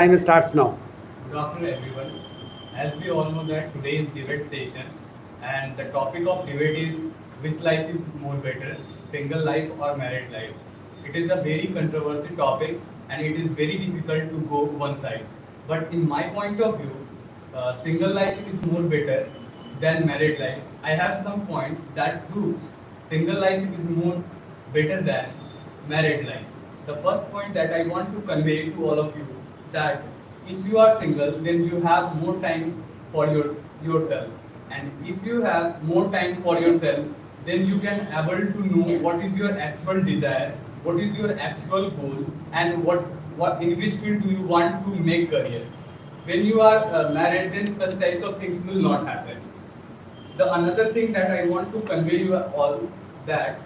Time starts now. Good afternoon, everyone. As we all know that today is debate session, and the topic of debate is which life is more better, single life or married life. It is a very controversial topic, and it is very difficult to go one side. But in my point of view, single life is more better than married life. I have some points that proves single life is more better than married life. The first point that I want to convey to all of you that if you are single, then you have more time for yourself, and if you have more time for yourself, then you can able to know what is your actual desire, what is your actual goal, and what in which field do you want to make career. When you are married, then such types of things will not happen. The another thing that I want to convey you all that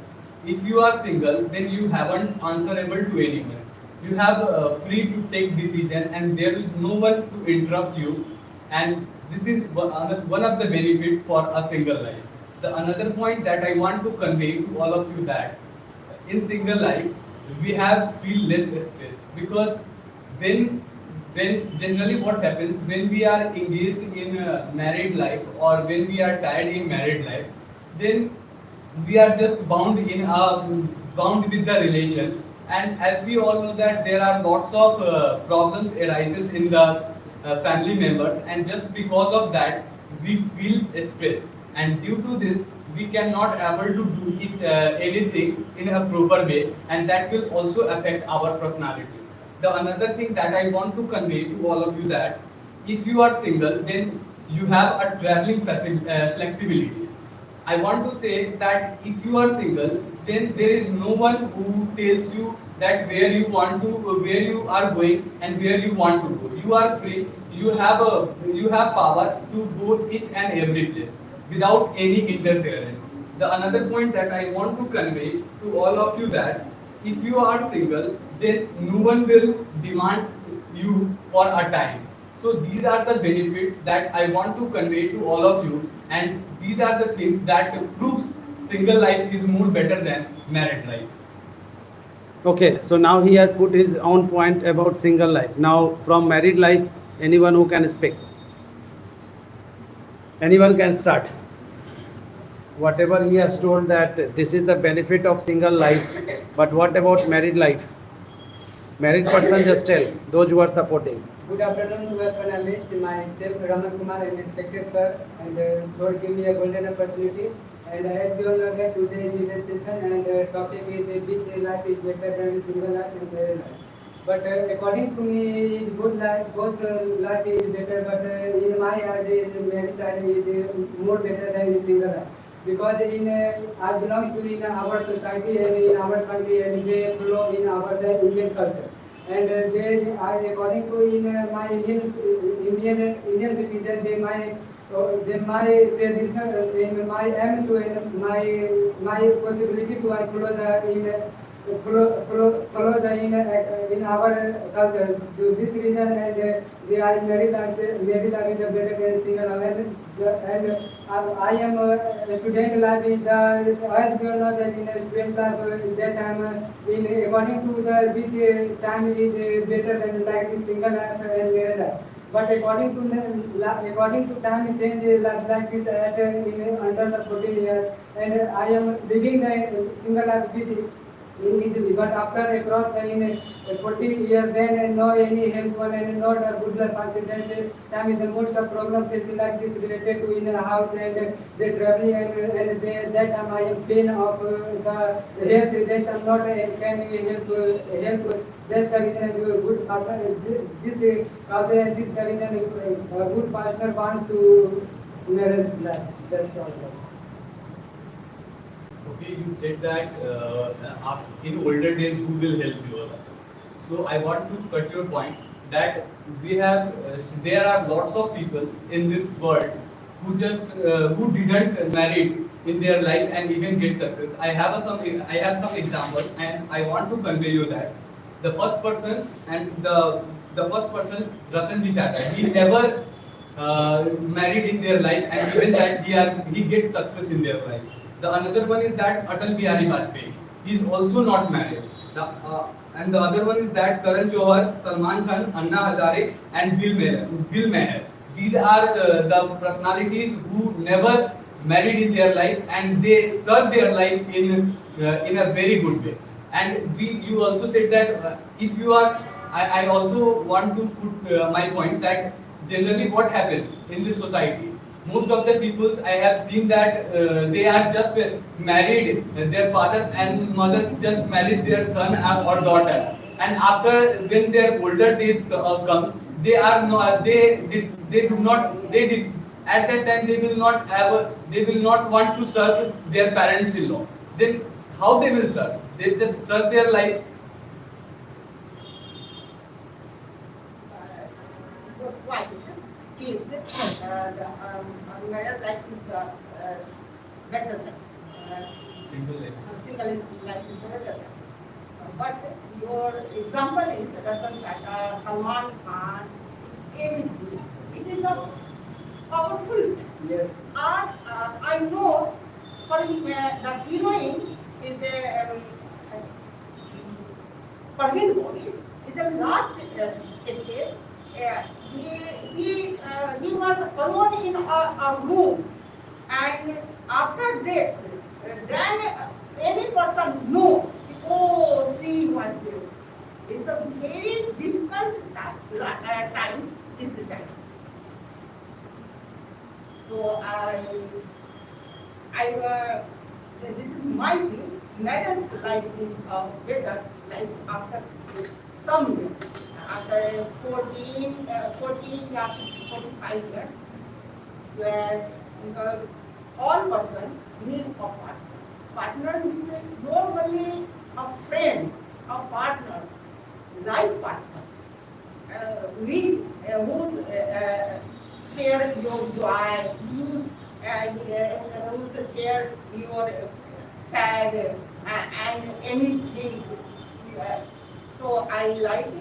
if you are single, then you haven't answerable to anyone. You have free to take decision, and there is no one to interrupt you. And this is one of the benefit for a single life. The another point that I want to convey to all of you that in single life we have feel less stress because when when generally what happens when we are engaged in married life or when we are tied in married life, then we are just bound with the relation, and as we all know that there are lots of problems arises in the family members, and just because of that we feel stress, and due to this we cannot able to do anything in a proper way, and that will also affect our personality. The another thing that I want to convey to all of you that if you are single, then you have a traveling flexibility. I want to say that if you are single, then there is no one who tells you that where you are going and where you want to go. You are free. You have power to go each and every place without any interference. The another point that I want to convey to all of you that if you are single, then no one will demand you for a time. So these are the benefits that I want to convey to all of you, and these are the things that proves single life is more better than married life. Okay, so now he has put his own point about single life. Now, from married life, anyone who can speak, anyone can start. Whatever he has told that this is the benefit of single life, but what about married life? Married person, just tell those who are supporting. Good afternoon to our panelists. Myself, Raman Kumar, and respected sir, and Lord give me a golden opportunity. And as we all know that today is the session, and topic is which life is better than single life and married life. But according to me, good life, both life is better. But in my eyes, married life is more better than single life. Because I belong to in our society and in our country, and they follow in our the Indian culture. And according to in my Indian citizen, they my traditional in my aim to in my possibility to I follow the in follow the in our culture. So this reason, and they are married life is a better than single life. And I am a student life is the as you know that in a student life that time in according to the which time is better than like single life and married life. But according to time change like this at in under the 14 years, and I am beginning the single life with easily. But after across in 40 years, then no any help one and not a good life accident. Time is the most of problem facing like this related to in a house and the traveling and that time I am pain of the health. That I'm not can help. That's the reason good partner. This this the reason a good partner wants to marriage life. That's all. Okay, you said that in older days who will help you. So I want to cut your point that we have there are lots of people in this world who didn't marry in their life and even get success. I have some examples, and I want to convey you that the first person and the first person Ratanji Tata, he never married in their life, and even that he gets success in their life. The another one is that Atal Bihari Vajpayee. He is also not married. The and the other one is that Karan Johar, Salman Khan, Anna Hazare, and Bill Maher. These are the personalities who never married in their life, and they serve their life in a very good way. And you also said that if you are, I also want to put my point that generally what happens in this society, most of the peoples I have seen that they are just married, their fathers and mothers just marries their son or daughter, and after when their older days comes, they are not, they do not, they did, at that time they will not have they will not want to serve their parents-in-law. Then how they will serve? They just serve their life. Why? Is the married life is better life. Single life. Single life is better. But your example is Ratan Tata, Salman Khan, ABC. It is a powerful. Yes. I know for the heroine is a Parveen Gori is the last stage. He was alone in a room, and after that, then any person know, oh, she was there. It's a very difficult time. This time. So this is my view. Marriage life is better life after some years. After 14 or 45 years, where all person need a partner. Partner means normally a friend, a partner, life partner, who share your joy, who share your sad and anything. So I like it.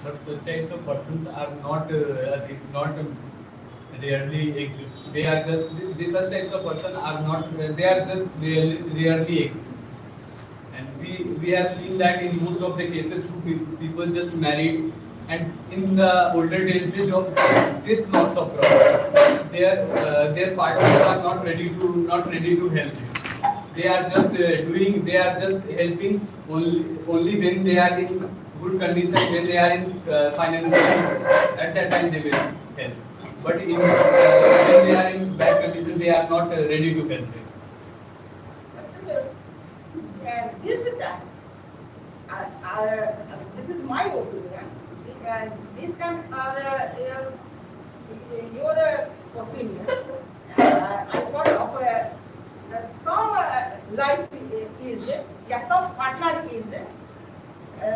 But such types of persons are not rarely exist. They are just such types of person are not. They are just rarely exist. And we have seen that in most of the cases, people just married, and in the older days they face lots of problems. Their partners are not ready to help you. They are just they are just helping only when they are in good condition, when they are in financial, at that time they will help. But when they are in bad condition, they are not ready to help them. This time, this is my opinion. This time, your opinion. I thought of some life is, some partner is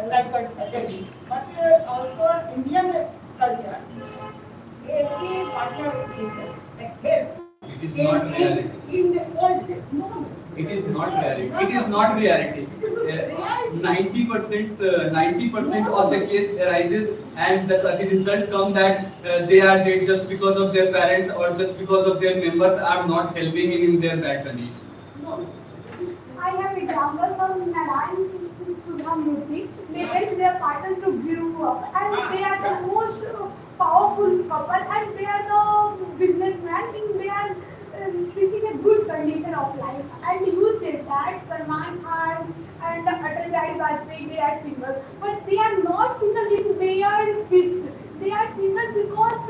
like a daddy, but also Indian culture, every partner is a head. It is not reality. In the old days, no. It is not reality. It is not reality. 90% of the case arises, and the result come that they are dead just because of their parents or just because of their members are not helping in their bad condition. No. I have examples of Narayan Sudha Murthy. They went their partner to grew up, and they are the most powerful couple, and they are the businessman, and they are reaching a good condition of life. And you said that Salman Khan and Atal Bihari Vajpayee, they are single, but they are not single in their peace. They are single because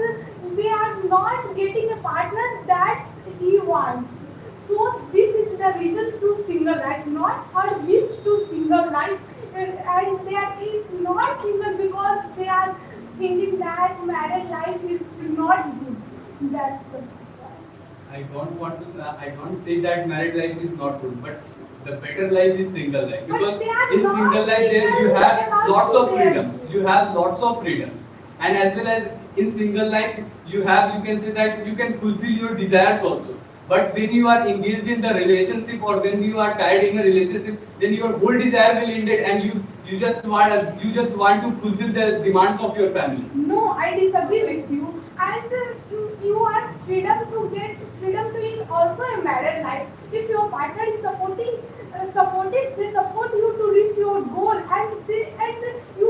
they are not getting a partner that he wants. So this is the reason to single life, not her wish to single life, and they are not single because they are thinking that married life is not good. That's the point. I don't say that married life is not good, but the better life is single life, But because they are in not single life there you single, have they are lots of not freedoms. You have lots of freedoms, and as well as in single life you can say that you can fulfill your desires also. But when you are engaged in the relationship, or when you are tied in a relationship, then your whole desire will end it, and you just want to fulfill the demands of your family. No, I disagree with you. And you are freedom to live also a married life. If your partner is supporting supported, they support you to reach your goal, and you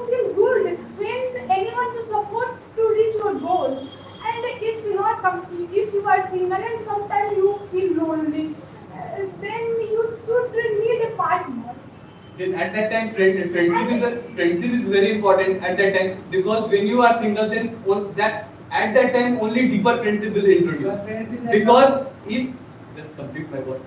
feel good when anyone to support to reach your goals. And it's not complete if you are single and sometimes you feel lonely. Then you should need a partner. Then at that time, friendship is very important at that time, because when you are single, then at that time only deeper friendship will introduce. Your friends in the Because if just complete my word.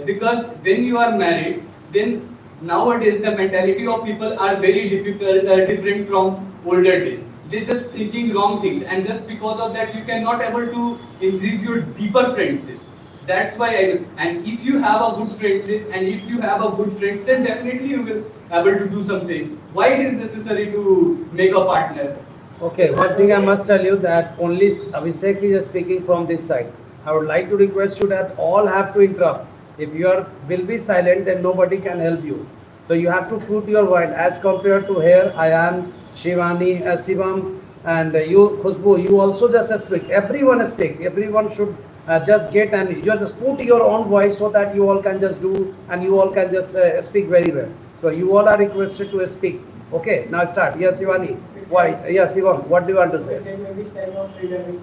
Because when you are married, then nowadays the mentality of people are very different from older days. They just thinking wrong things, and just because of that you cannot able to increase your deeper friendship. That's why and if you have a good friendship, and if you have a good friends, then definitely you will able to do something. Why it is necessary to make a partner? Okay, one thing I must tell you that only Abhishek is speaking from this side. I would like to request you that all have to interrupt. If you will be silent, then nobody can help you. So you have to put your word as compared to here, Ayan, Shivani, Shivam, and you, Khushbu, you also just speak. Everyone speak. Everyone should just get and you just put your own voice so that you all can just do and you all can just speak very well. So you all are requested to speak. Okay, now start. Yes, Shivani. Why? Yes, Shivam, what do you want to say? Which type of freedom is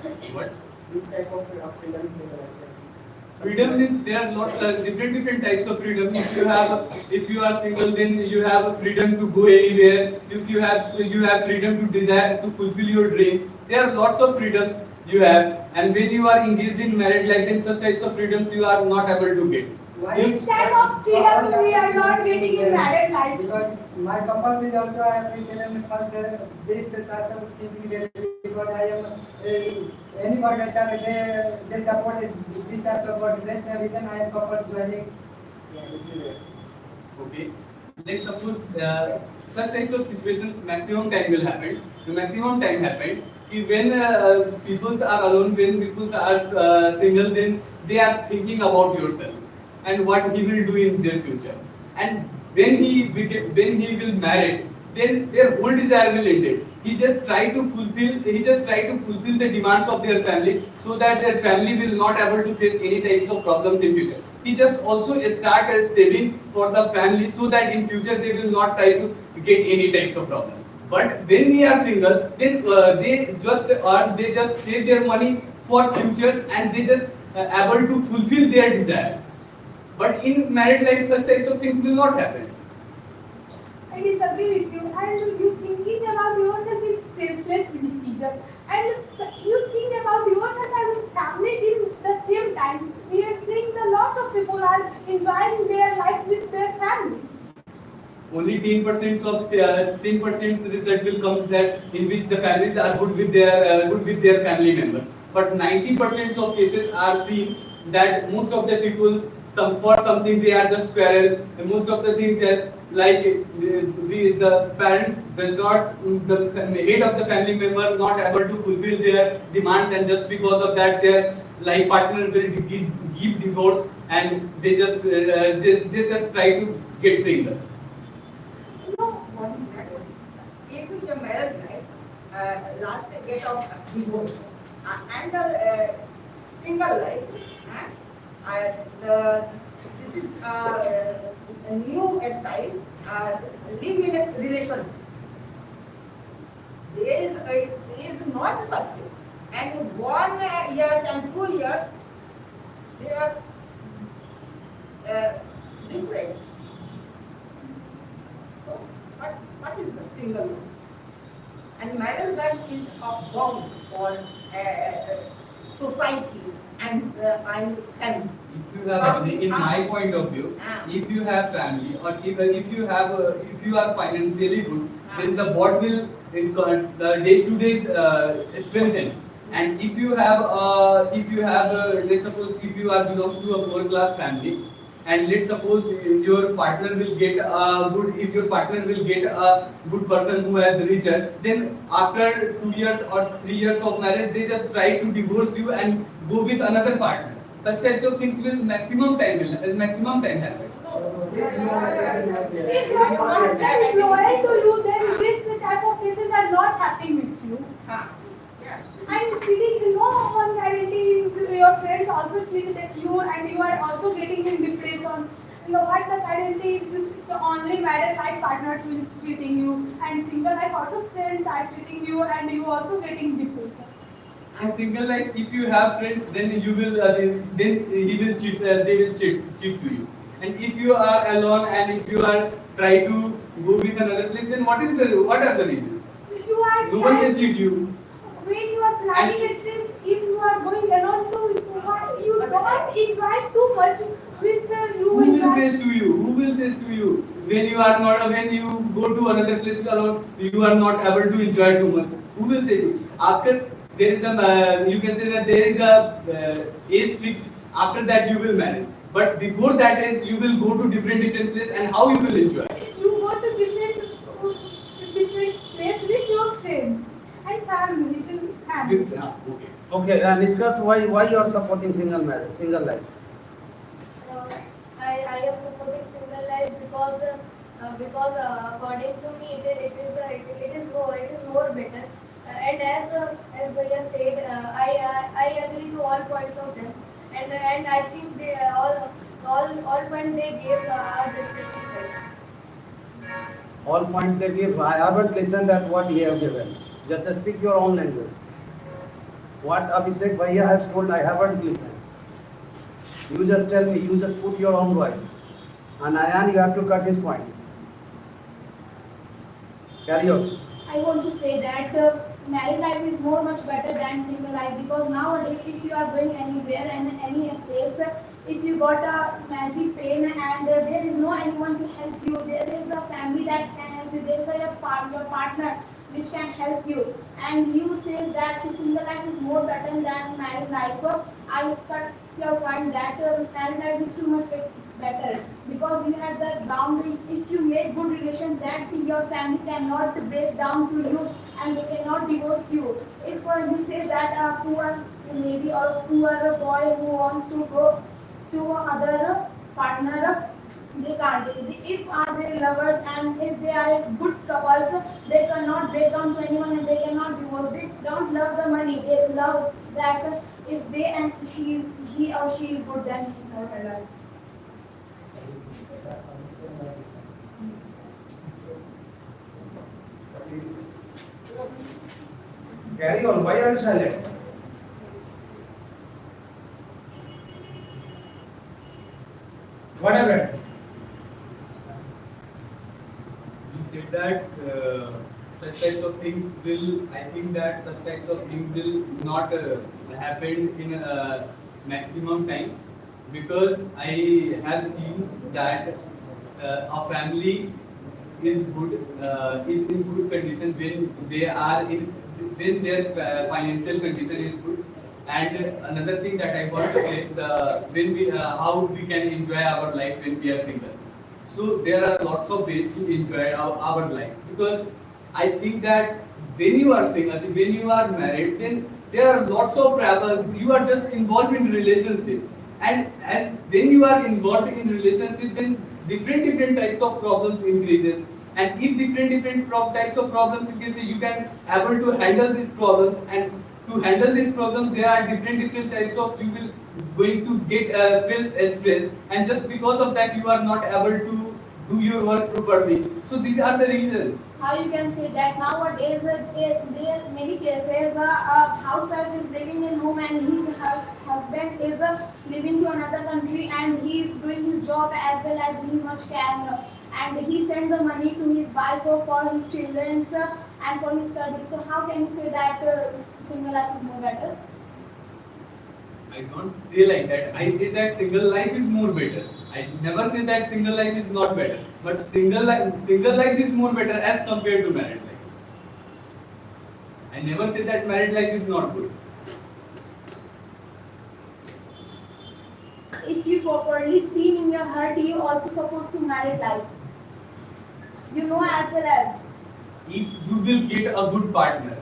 single? What? Which type of freedom is single? Freedom is there are lots of different types of freedom. If you are single, then you have a freedom to go anywhere. If you have freedom to desire to fulfill your dreams. There are lots of freedoms you have, and when you are engaged in married life, then such types of freedoms you are not able to get. Which type of freedom we are not getting in married life? Because my couples is also I appreciate first this types of thinking because I am any partner they support this types of work. That's the reason I am couple joining. Okay. Let's suppose such types of situations maximum time will happen. The maximum time happened when people are alone, when people are single, then they are thinking about yourself and what he will do in their future. And when he will marry, then their whole desire will end it. He just try to fulfill the demands of their family, so that their family will not able to face any types of problems in future. He just also start saving for the family, so that in future they will not try to get any types of problem. But when we are single, then they just save their money for futures, and they just able to fulfill their desires. But in married life, such types of things will not happen. I disagree with you, and you thinking about yourself is selfless decision, and you think about yourself and family in the same time. We are seeing that lots of people are enjoying their life with their family. Only 10% of 10% result will come that in which the families are good with their family members. But 90% of cases are seen that most of the people for something they are just quarrel. And most of the things just like the parents does not, the head of the family member not able to fulfill their demands, and just because of that their life partner will give divorce, and they just try to get single. If it's a marriage life, last get of divorce, and the single life, this is a new style, live in a relationship. There is not success, and 1 year and 2 years, they are different. So, what is the single life? And marriage life is a bond for society and family. If you have, in my point of view, if you have family, or even if you are financially good, then the bond will days to days strengthen. And if you have let's suppose if you are belongs to a lower class family, and let's suppose your partner will get a good person who has richer, then after 2 years or 3 years of marriage, they just try to divorce you and go with another partner. Such types of things will maximum time happen. If your partner is loyal to you, then this type of cases are not happening with you. Yes. And cheating, no one guarantees your friends also cheat you, and you are also getting only married life partners will cheating you, and single life also friends are cheating you, and you also getting depressed. In single life, if you have friends, then you will then he will cheat. They will cheat to you. And if you are alone and if you are try to go with another place, then what are the reasons? You are No one can cheat you. when you are planning a trip, if you are going alone to, you don't enjoy too much with you. Who will enjoy- says to you? Who will says to you when you are not when you go to another place alone, you are not able to enjoy too much? Who will say to you? After there is a you can say that there is a age fixed. After that you will marry. But before that age, you will go to different place, and how you will enjoy? You go to different place with your friends and family. With family. Okay. Okay, discuss why you are supporting single marriage, single life. I am supporting single life because according to me it is more better. And as Bhaiya said, I agree to all points of them, and I think they all points they gave are definitely right. All points they give, I haven't listened at what he have given. Just speak your own language. What Abhishek Bhaiya has told, I haven't listened. You just tell me, you just put your own voice. And Ayan, you have to cut his point. Carry on. I want to say that married life is much better than single life, because nowadays if you are going anywhere and any place, if you got a marriage pain and there is no anyone to help you, there is a family that can help you, there is your partner which can help you, and you say that single life is more better than married life. I cut your point that married life is too much better, because you have that boundary. If you make good relations, that your family cannot break down to you and they cannot divorce you. If you say that a poor lady or a poor boy who wants to go to other partner, they can't. If are they lovers and if they are good couples, they cannot break down to anyone and they cannot divorce. They don't love the money. They love that if they and he or she is good, then he's or her life. Carry on. Why are you silent? What happened? You said that such types of things will, I think that such types of things will not happen in maximum times, because I have seen that a family is good, is in good condition when they are in, when their financial condition is good. And another thing that I want to say, when we how we can enjoy our life when we are single. So there are lots of ways to enjoy our life, because I think that when you are single, when you are married, then there are lots of travel. You are just involved in relationship, and when you are involved in relationship, then different types of problems increases. And if different types of problems increases, you can able to handle these problems. And to handle these problems, there are different types of, you will going to get feel stress, and just because of that you are not able to do your work properly. So these are the reasons. How you can say that nowadays there are many cases a housewife is living in home and his husband is living to another country and he is doing his job as well as he much can, and he send the money to his wife for his children and for his studies. So how can you say that single life is more better? I don't say like that. I say that single life is more better. I never say that single life is not better. But single life is more better as compared to married life. I never say that married life is not good. If you properly seen in your heart, you also supposed to marry life. You know as well as. If you will get a good partner,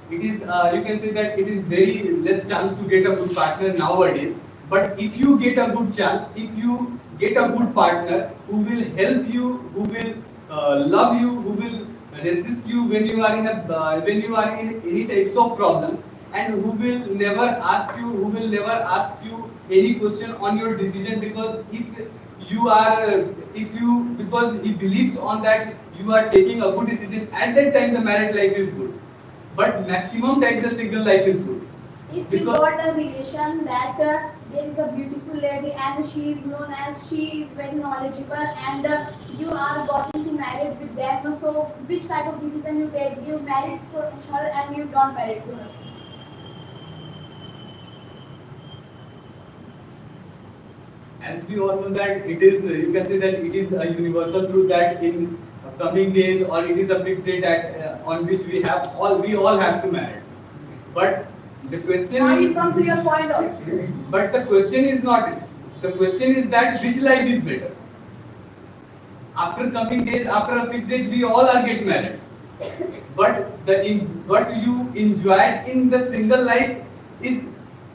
it is you can say that it is very less chance to get a good partner nowadays. But if you get a good chance, if you get a good partner who will help you, who will love you, who will resist you when you are in any types of problems, and who will never ask you any question on your decision, because you are if you because he believes on that you are taking a good decision, at that time the married life is good, but maximum time the single life is good. If you Because- got a relation that there is a beautiful lady and she is known as she is very knowledgeable and you are getting to married with them, so which type of decision you take? You married for her and you don't married to her. As we all know that it is, you can say that it is a universal truth that in coming days or it is a fixed date that, on which we all have to marry. But the question Now you is, come to your point also. but the question is not, the question is that which life is better. After coming days, after a fixed date, we all are get married. But what you enjoyed in the single life is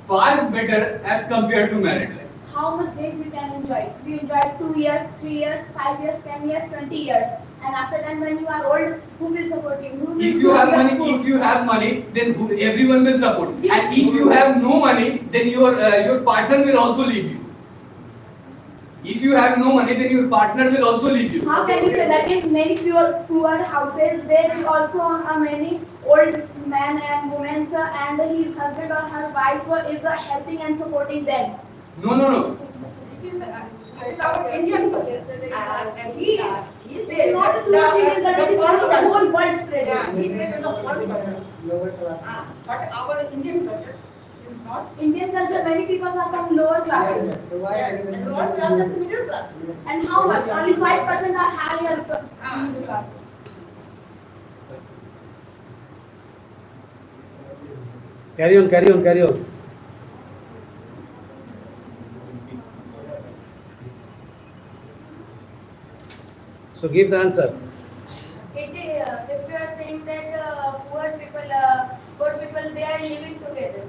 far better as compared to married life. How much days you can enjoy? You enjoy 2 years, 3 years, 5 years, 10 years, 20 years. And after that when you are old, who will support you? Who will If cook you have your money, food? if you have money, then everyone will support. Yeah. And if you have no money, then your partner will also leave you. If you have no money, then your partner will also leave you. How can you say that in many poor houses there is also many old man and women and his husband or her wife is helping and supporting them. No. It is our Indian culture. And he It's says not too much Indian culture, it is for the whole world spread. Yeah, it is the whole culture. Lower class. But our Indian culture is not. Indian culture, many people are from lower classes. Yes, so why Yes, and lower class and middle class. And how much? Only 5% are higher middle class. Carry on. So give the answer. If you are saying that poor people, they are living together.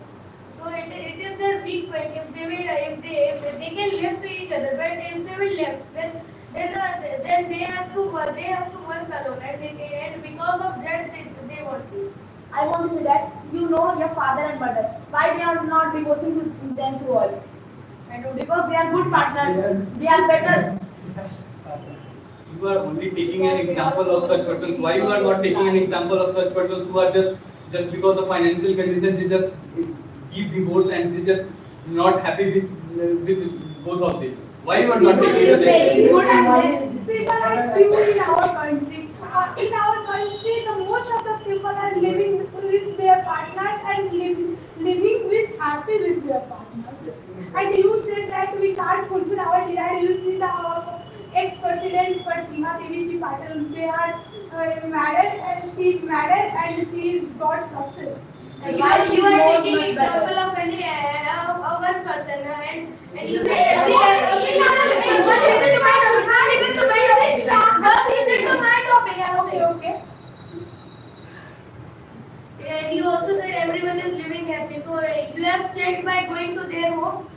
So it is their weak point. If they can live to each other, but if they will live, then they have to work alone, and because of that they want to. I want to say that you know your father and mother. Why they are not divorcing to them to all? And because they are good partners. Yes. They are better. You are only taking an example of such persons. Why you are not taking an example of such persons who are just because of financial conditions they just give divorce and they just not happy with both of them? Why you are not People taking is the very example? good at that. People are few in our country. In our country, the most of the people are living with their partners and living with happy with their partners. And you said that we can't fulfill our desire. You see the ex-president Pratima Devi Patil, they are married and she is married and she is got success. You Why are she is more taking much example better? of any one person and you said Okay. and you also said everyone is living happy. So you have checked by going to their home.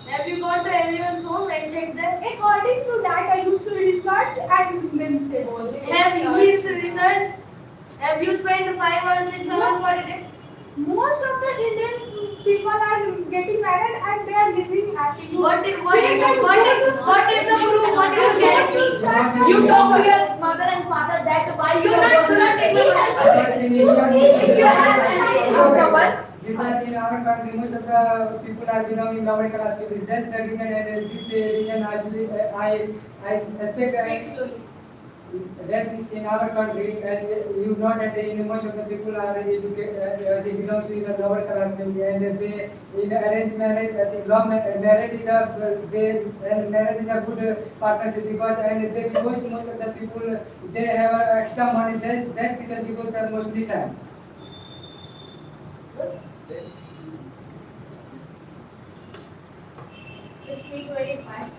Have you gone to everyone's home and checked that? According to that, I used to research and then say. Have you researched? Have you spent 5 or 6 hours for it? Most of the Indian people are getting married and they are living happy. What is the proof? What is the guarantee? You talk to your mother and father that why You not take my If you have any cover, Because in our country, most of the people are belonging in lower class families. That's the reason, and this reason I believe I expect speak slowly. that is in our country, and you know that in most of the people are educated, they belong to the lower class family, and they in arranged marriage, I think marriage is a good partnership because and they most of the people they have extra money. That reason because are mostly time. Speak very fast.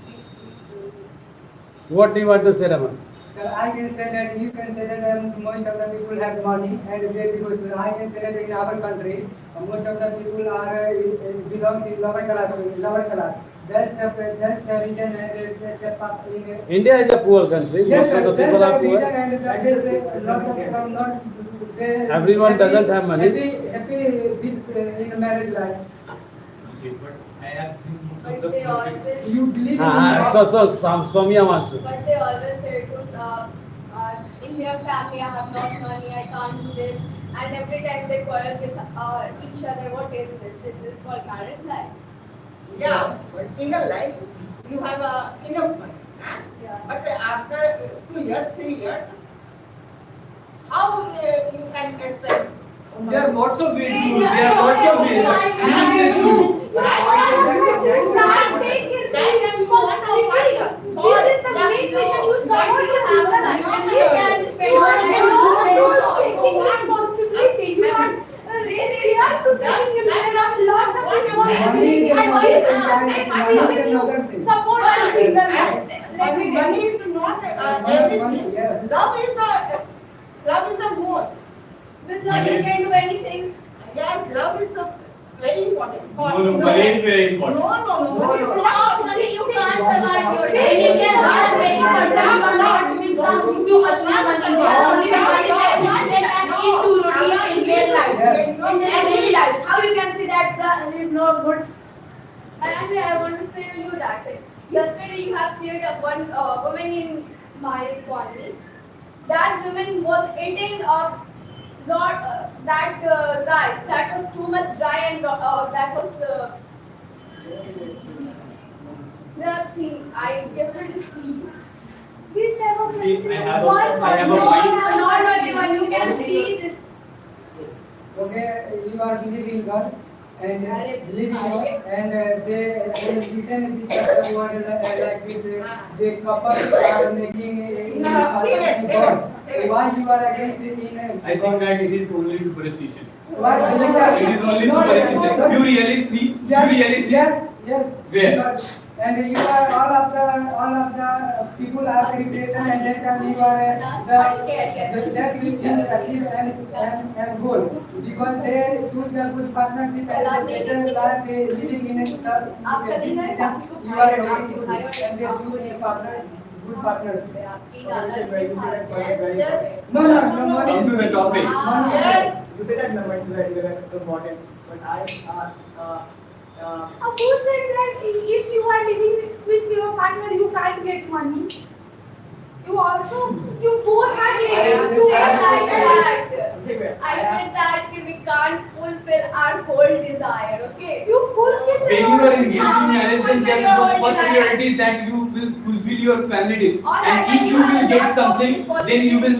What do you want to say, Raman? So I can say that you can say that most of the people have money and they because I can say that in our country most of the people are belongs in lower class. That's the reason and that's the in India is a poor country. yes Most of sir, the that's people the are reason poor. and that is lots of people not they Everyone doesn't have money. happy with in marriage life. okay, but I have seen most of But the they people. always, You believe in Soumya wants to say. but they always say to, in their family, I have lost money, I can't do this, and every time they quarrel with each other, what is this? This is called married life. Yeah, but single life, you have enough money. Huh? Yeah. But after 2 years, 3 years, how you can expect? There are lots of ways to. Yeah, There are lots of ways. Easiest to. Support the single life. Money is not everything. Yes. Love is the most. With love, you can do anything. Yeah, love is the very important. No, money is very important. No. Money is Without money, you can't survive your Then day. you can have many persons who are not with too much money. They are only one they can eat two rotis in their life. Yes. In their daily life. How you can say that that is not good? And actually, I want to say to you that yesterday you have seen one woman in my colony. That woman was eating not that rice that was too much dry and that was. You have seen. I yesterday see. This type of See, message I is have a- one I have a No, point. not only one. You can see this. Okay, you are believing God and believing God and they listen this type of word like this. The couples are making God. Why you are against it in? I think that it is only superstition. Why believe that? It is only No, superstition. no, no. You really see? You Yes, really see? yes. Where? Because- and you are all of the people are preparation and that time you are that's which will achieve and goal because they choose the good partnership and the better life they living in it. This season you are okay and they choose the partner good partners. No, money. Come to the topic. Money. Yes. You said that number is very important, but Who said that if you are living with your partner, you can't get money? You both are I living said together. like that. I said that we can't fulfill our whole desire. Okay. You fulfill When you are your engaged in marriage, then the first priority is that you will fulfill your family needs. Or And that if you you have will a get lot of something, then you will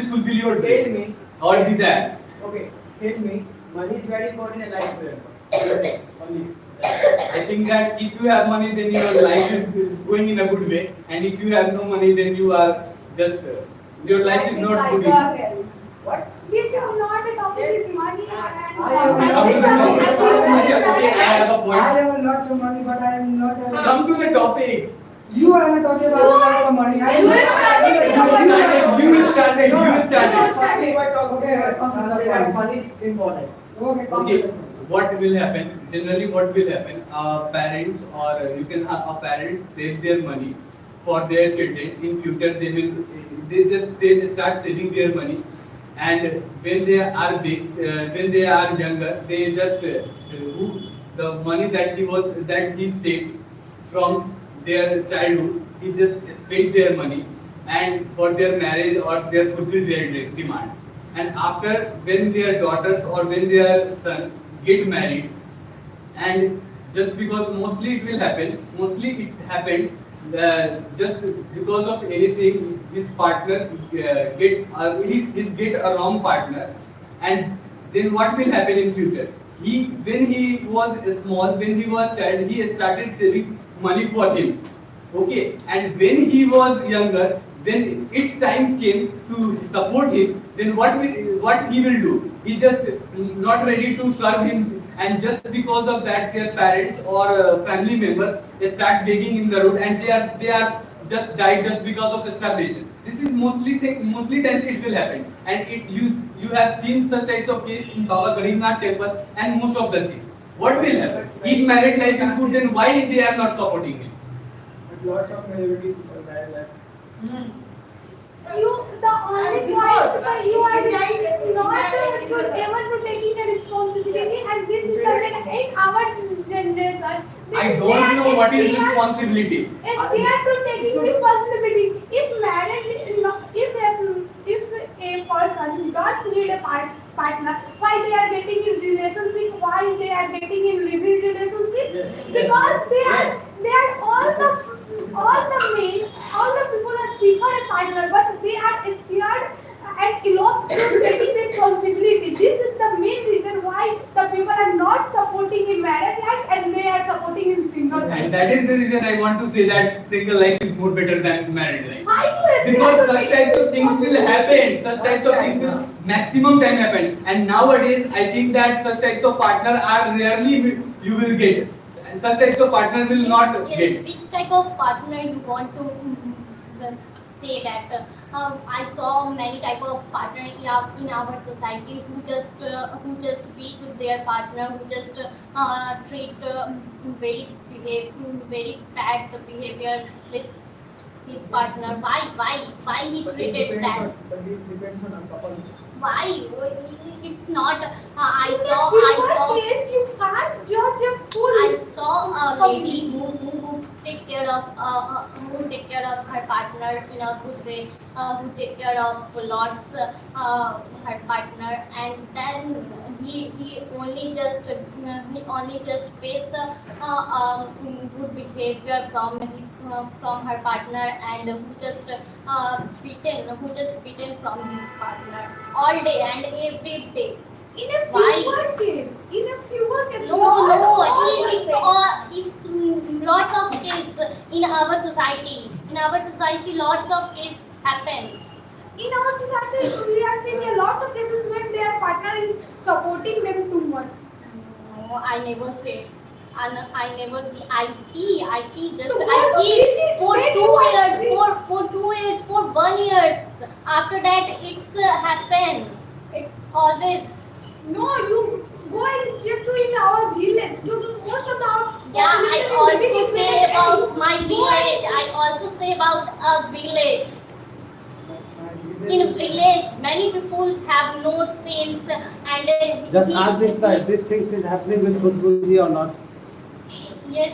fulfill your tell dreams me, or desires. okay, tell me, money is very important in life. Only. I think that if you have money, then your life is going in a good way, and if you have no money, then you are just your life is not good. What? This is not a topic, it's money and Come to the topic. Okay, I have a I point. have lots of money, but I am not. Come to the topic. You are not talking about lots of money. You started. You started. You started. Exactly what talk Okay, come to the point. money is important. Okay, come Okay, to the point. what will happen? Generally, what will happen? Parents or you can have parents save their money for their children. In future, they just start saving their money, and when they are big, when they are younger, they just the money that he saved from their childhood, he just spent their money and for their marriage or their fulfill their demands. And after when their daughters or when their son get married, and just because mostly it happened just because of anything, his partner get a wrong partner, and then what will happen in future? When he was small, when he was child, he started saving money for him. Okay, and when he was younger, when its time came to support him, then what he will do? He just not ready to serve him, and just because of that, their parents or family members they start begging in the road, and they are just died just because of starvation. This is mostly times it will happen, and you have seen such types of case in Baba Garibnath temple and most of the things. What will happen? If married life is good, then why they are not supporting him? But lots of majority people married life. the only point is you are not able to taking the responsibility, and this is the way in our know what is responsibility. It's scared to taking responsibility. If married, if a person does need a partner, why they are getting in relationship? Why they are getting in living relationship? Yes, Because yes. they are all the men, all the people are prefer a partner, but they are scared and elope to taking responsibility. This is the main reason why the people are not supporting in married life and they are supporting in single life. And that is the reason I want to say that single life is more better than married life. Why you scared Because to such take types of things will happen. Such types of Right. things will maximum time happen. And nowadays, I think that such types of partner are rarely you will get. And such types of partner will not Yes, get. which type of partner you want to say that? I saw many type of partner in our society who just beat their partner, who just treat very bad behavior with his partner. Why he treated that? But it depends on couple. Why? It's not. I In saw. a case, you can't judge a I fool. saw a lady who take care of her partner in a good way, who take care of lots her partner, and then he only just face good behavior from her partner, and who just beaten from his partner all day and every day. In a Why? fewer case, No, not it's lots of cases in our society. In our society, lots of cases happen. In our society, we are seeing a lots of cases when their partner is supporting them too much. No, I never say. And I never see. I see. Just So I what see is it? for When 2 you are years, seeing- for 2 years, for 1 year. After that, it's happen. It's always. No, you go and check to in our village. Most of the Yeah, I population is also living in say village, about and my you go village. and- I also say about a village. In village, many people have no sense and Just ask this things is happening with Khushbu ji or not? Yes,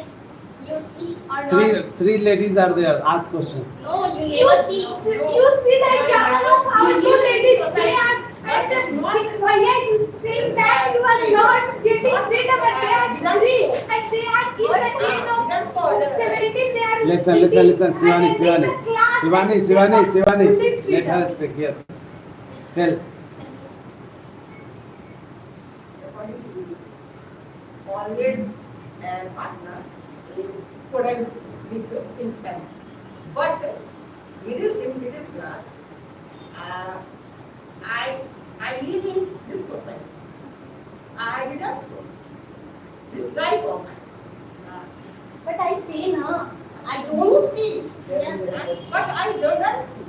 you see or not? Three ladies are there. Ask question. No, you never see. You see the example of our two ladies. They are and the Bhaiya is saying that you are not getting freedom and they are free and they are in the age of 17. They are Listen. speaking Shivani. and in the class and they are fully Let freedom. her speak. Yes. Tell. According to me, always a partner is quarrel with income. But middle class, I live in this society. I did not so. This type of. But I say na, I You don't see, Yeah. but I don't see.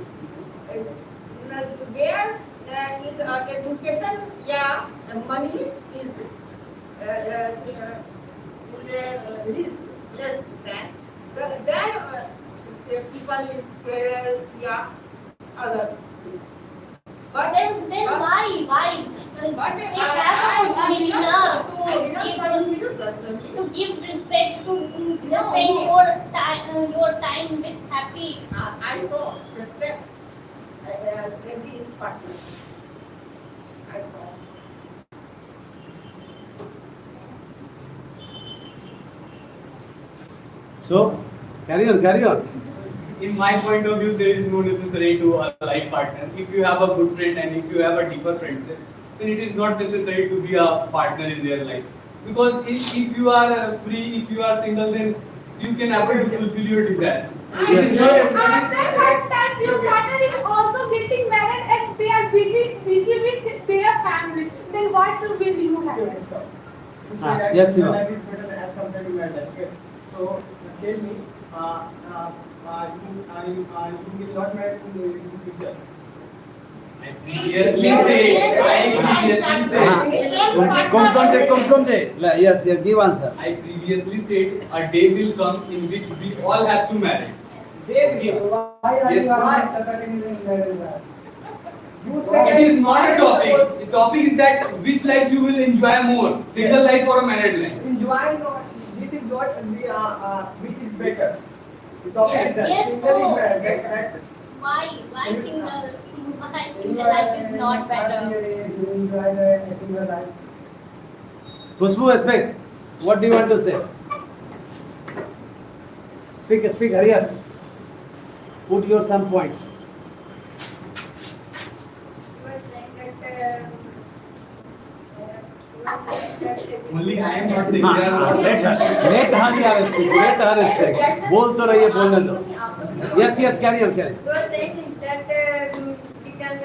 Where is education, yeah, money is less than the people is cruel, yeah, other. But then why? But They have opportunity now I did not study to middle class only. give respect, to spend your time with happy. I saw respect every partner. I saw. So, carry on. In my point of view, there is no necessary to a life partner. If you have a good friend and if you have a deeper friendship, then it is not necessary to be a partner in their life. Because if you are free, if you are single, then you can able to fulfill your desires. It is not After some time, your partner is also getting married and they are busy with their family. Then what will you have? You say Ah, that yes, single Siva. life is better as compared to married life. Okay. So tell me, you will not marry in the future. I previously said. Come, yes, give answer. I previously said a day will come in which we all have to marry. Why are Yes. you not supporting in marriage life? You said It is not a topic. The topic is that which life you will enjoy more, single life or a married life. enjoying or this is which is better. The topic Yes, is that yes, single oh. is better. That's it. Why single life is not better? You enjoy the single life. Khushbu, speak. What do you want to say? Speak, hurry up. Put your some points. You were saying that Only I am not saying they are not Let her speak. Let her speak. बोल तो रही है, बोलने दो. Yes, carry on. you were saying that we can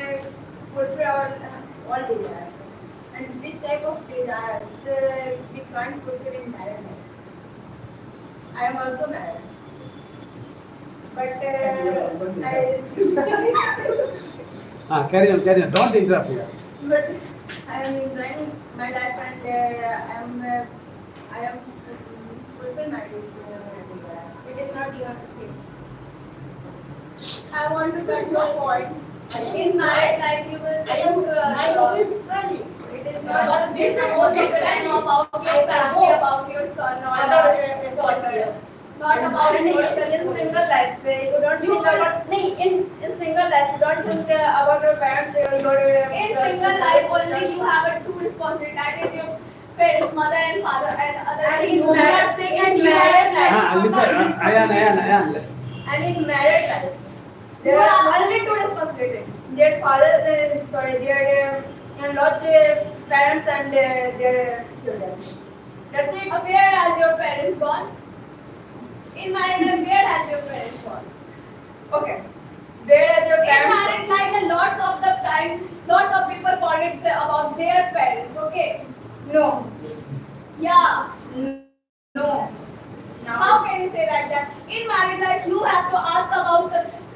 fulfill all desires. And this type of desires we can't fulfill in married life. I am also married. But Carry on. Don't interrupt here. but I am enjoying my life and I am fulfill my desires. It is not your case. I want to cut your points. In married life, you will I am, my home is friendly. It is not this most of the time about your family, about your son or daughter. Not about yourself. In single life, you don't think about, in single life, you don't think about your parents, In single life, only you have a two responsibility. That is your parents, mother and father, and other And people in who are marriage- sick in and you marriage are life- Listen, Ayan. And in married life, there are only two responsibilities. Their father, their in-laws, parents and their children. That's it. Where has your parents gone? In married life, where has your parents gone? Okay. Where is your In parents? married life, and lots of the time, lots of people forget about their parents. Okay? No. Yeah. No. How can you say like that? In married life, you have to ask about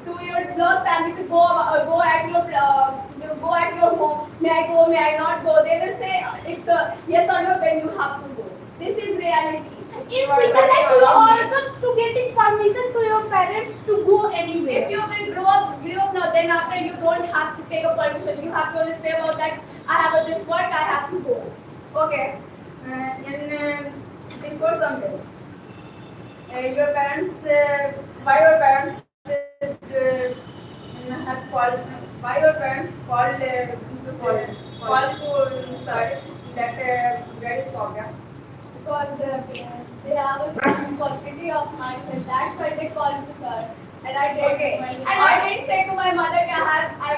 to your close family to go at your home. May I go? May I not go? They will say if yes or no, then you have to go. This is reality. In single life, you also to getting permission to your parents to go anywhere. If you will grow up now, then after you don't have to take a permission. You have to only say about that. I have this work. I have to go. Okay. Before some days, your parents, why your parents have called, why your parents called to sir that where is Soumya? Because they have a responsibility of myself. That's why they called me sir. And I did. Okay. And I didn't say to my mother, I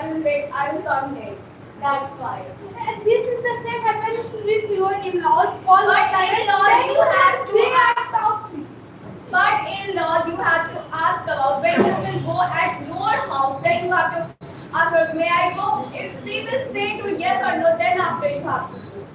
will come late. That's why. And this is the same happens with your in-laws. All But the time. in-laws, you have to- They are toxic. But in-laws, you have to ask about when you will go at your house. Then you have to ask her, may I go? If she will say to yes or no, then after you have to go.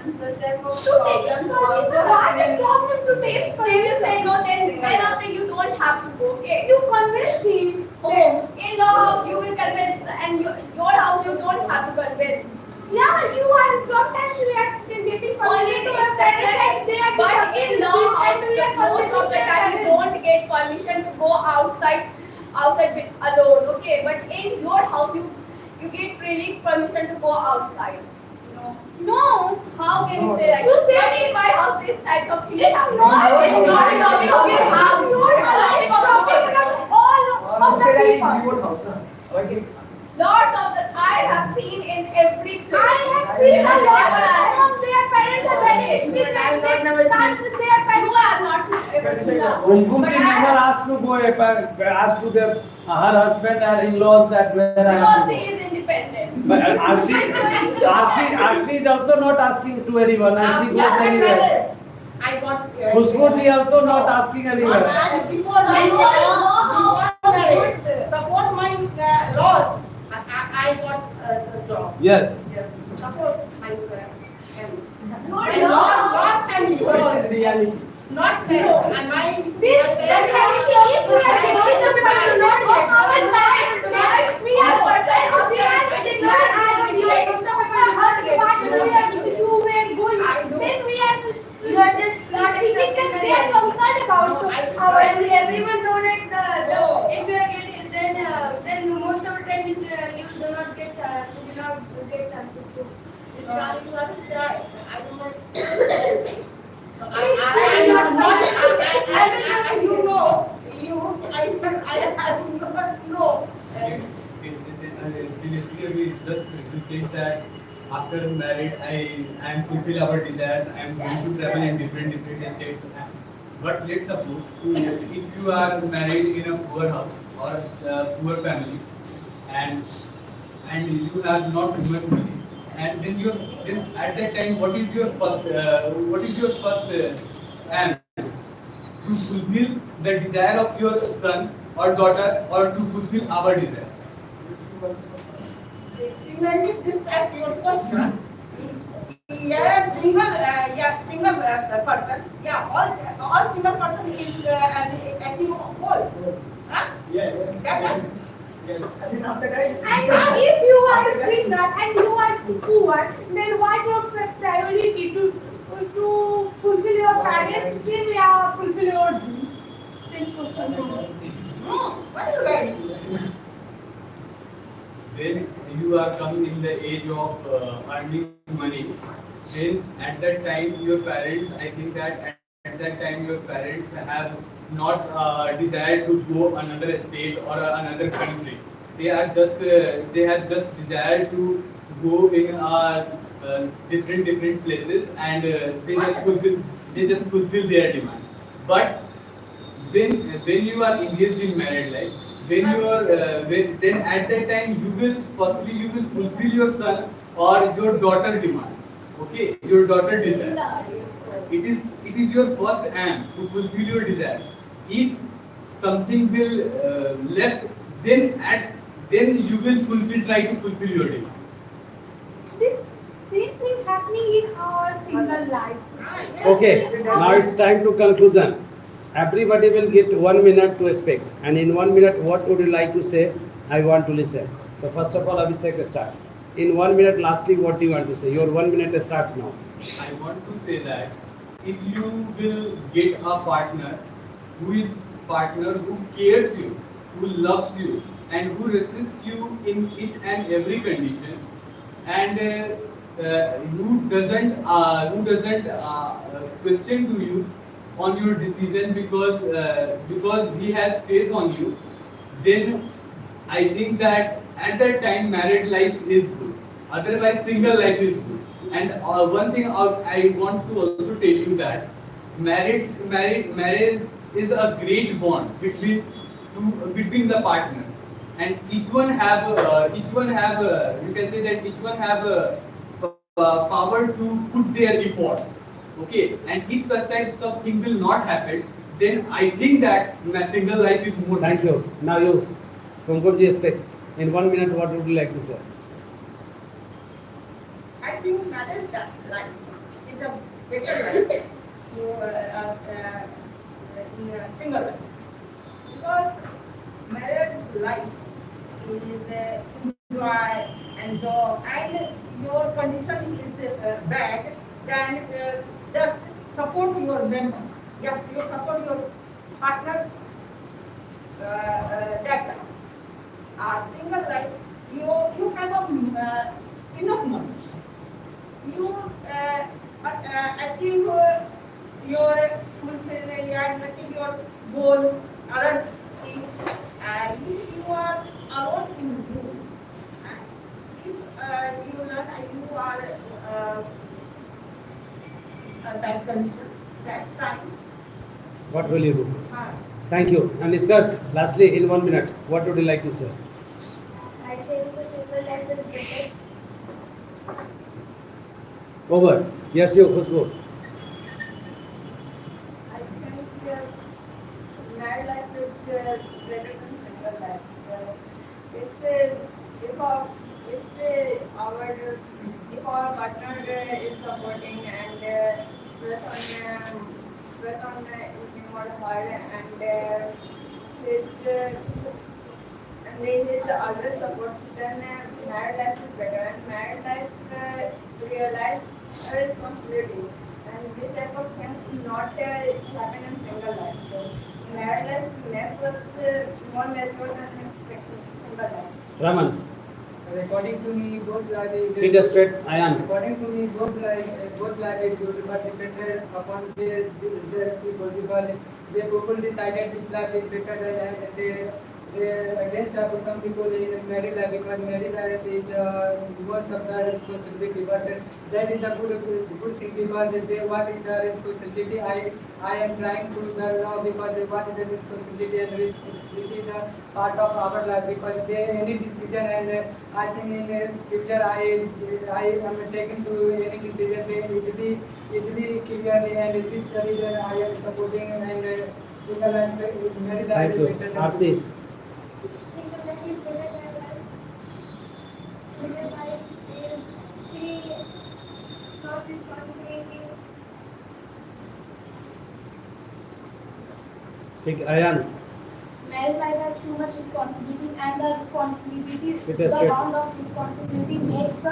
And such type of To take problems permission, also what happen a in problem to take If they will say no, then after you don't have to go. Okay? You convince him. Oh, in your house you will convince, and your house you don't have to convince. Yeah, you are sometimes we are getting Only permission to to our accept parents and they are But in law house, and we are most of the convincing their time you parents. don't get permission to go outside with alone. Okay, but in your house you get freely permission to go outside. No, How can you say that? You said But in my house these types of things it's happen. not. It's not a topic of your house. You are talking about all of the people. Your house, na? Okay. Lots of the I have seen in every place. I have seen a lot of their parents are very strict and they can't their You parents. are not ever seen that. Kumkum But ji I never have- asked to go, asked to their her husband or in-laws that where I Because have to she go. is independent. But Arsi is also not asking to anyone. Arsi goes Yeah, anywhere. palace. I got Khushbu ji also not asking anywhere. before my support my laws. I got the job. Yes. Yes. Support my Not laws and This laws. is reality. Not parents. And my This my the parents reality are- if we are divorced to people do not get our marriage, we are percent of the end we did not ask you most of our husband what we are you were going then we are You are just not accepting the they are concerned about our everyone know that if you are getting then most of the time you do not get chances to. I do not. I am not previously we just you said that after married I am fulfill our desires. I am going to travel in different states. But let's suppose if you are married in a poor house or a poor family, and you have not too much money, and then at that time what is your first aim to fulfill the desire of your son or daughter, or to fulfill our desire? Similarly, this type your question. Yeah, single person. Yeah, all single person is achieve goal. Huh? Yes. That is. Yes. And if you are single and you are poor, then what your priority to fulfill your parents' dream or fulfill your dream? Same question. What is right? When you are coming in the age of earning money, then at that time your parents, I think that at that time your parents have not desired to go another state or another country. They are just they have just desired to go in different places, and they just fulfill their demand. But when you are engaged in married life, when you are then at that time you will fulfill your son or your daughter demands. Okay, your daughter desires. It is your first aim to fulfill your desire. If something will left, then you will try to fulfill your demand. This same thing happening in our single life. Okay, now it's time to conclusion. Everybody will get 1 minute to speak, and in 1 minute, what would you like to say? I want to listen. So first of all, Abhishek, start. In 1 minute, lastly, what do you want to say? Your 1 minute starts now. I want to say that if you will get a partner who cares you, who loves you, and who resists you in each and every condition, and who doesn't question to you on your decision because he has faith on you, then I think that at that time married life is good. Otherwise, single life is good. And one thing I want to also tell you that marriage is a great bond between the partners, and each one have you can say that each one have power to put their efforts. Okay, and if such types of thing will not happen, then I think that my single life is more. Thank you. Now you, Kunkurji, speak. In 1 minute, what would you like to say? I think marriage life is a better life in a single life, because marriage life is enjoy, and your condition is bad, then just support your member. You support your partner. That's right. Single life, you have enough money. You achieve achieve your goal, other things, and if you are alone in room, if you are that condition, that time. What will you do? Thank you. And discuss, lastly, in 1 minute, what would you like to say? I think the single life is better. Over. Yes, you, Khushbu. I think married life is better than single life. If our partner is supporting and plus on in what hard and his other support, then married life is better, and married life realize a responsibility, and this type of things not happen in single life. So married life makes us more mature than single life. Raman, According to me, both life is. sit straight. Ayan. According to me, both life is good, but dependent upon the people, because the people decided which life is better, and against of some people in married life, because married life is most of the responsibility. But that is a good thing, because what is the responsibility? I am trying to know, because what is the responsibility, and responsibility is a part of our life, because any decision, and I think in future I am taking to any decision easily clearly, and this is the reason I am supporting and single life married life. Thank you. is better than RC. Single life is better than life. Single life is free, not responsibility. ठीक है, Ayan. Married life has too much responsibilities, and the responsibility, Sit the straight. round of responsibility makes a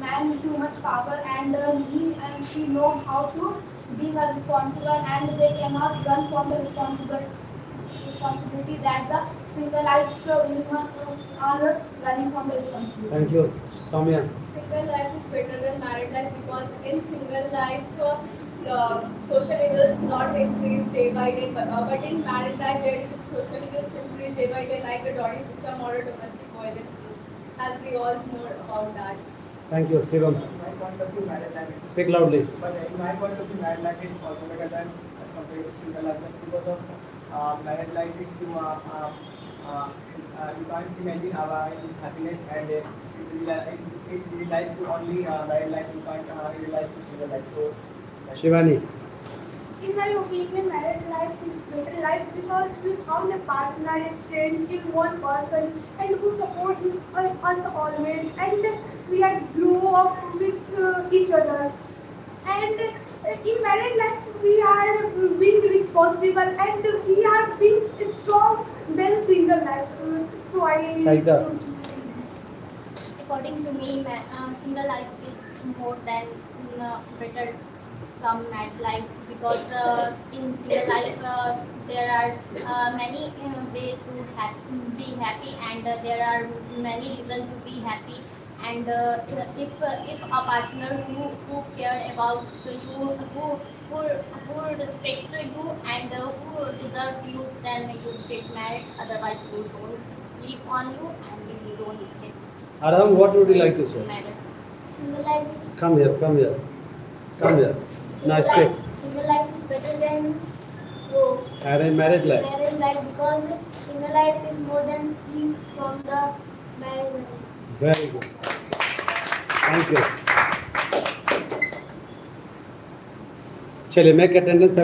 man too much power, and he and she know how to being a responsible, and they cannot run from the responsibility that the single life women are running from the responsibility. Thank you. Soumya. Single life is better than married life, because in single life social evils not increase day by day, but in married life there is social evils increase day by day, like the dowry system or domestic violence, as we all know about that. Thank you. Shivam. My point of view, married life is, Speak loudly. but in my point of view, married life is also better than as compared to single life, because of married life, if you can't imagine our happiness, and it relies to only married life. You can't realize to single life. So Shivani. In my opinion, married life is better life, because we found a partner and friends in one person, and who support us always, and we are grow up with each other. And in married life, we are being responsible, and we are being strong than single life. So I. Saida. According to me, single life is more than better from married life, because in single life there are many ways to be happy, and there are many reasons to be happy. And if a partner who care about you, who respect you, and who deserve you, then you get married. Otherwise, you don't live on you, and you don't get Arham, what would you like to say? married. Single life. Come here, come here. Come here. Nice step. Single life is better than Married life. married life, because single life is more than free from the married life. Very good. Thank you. चलिए मैं attendance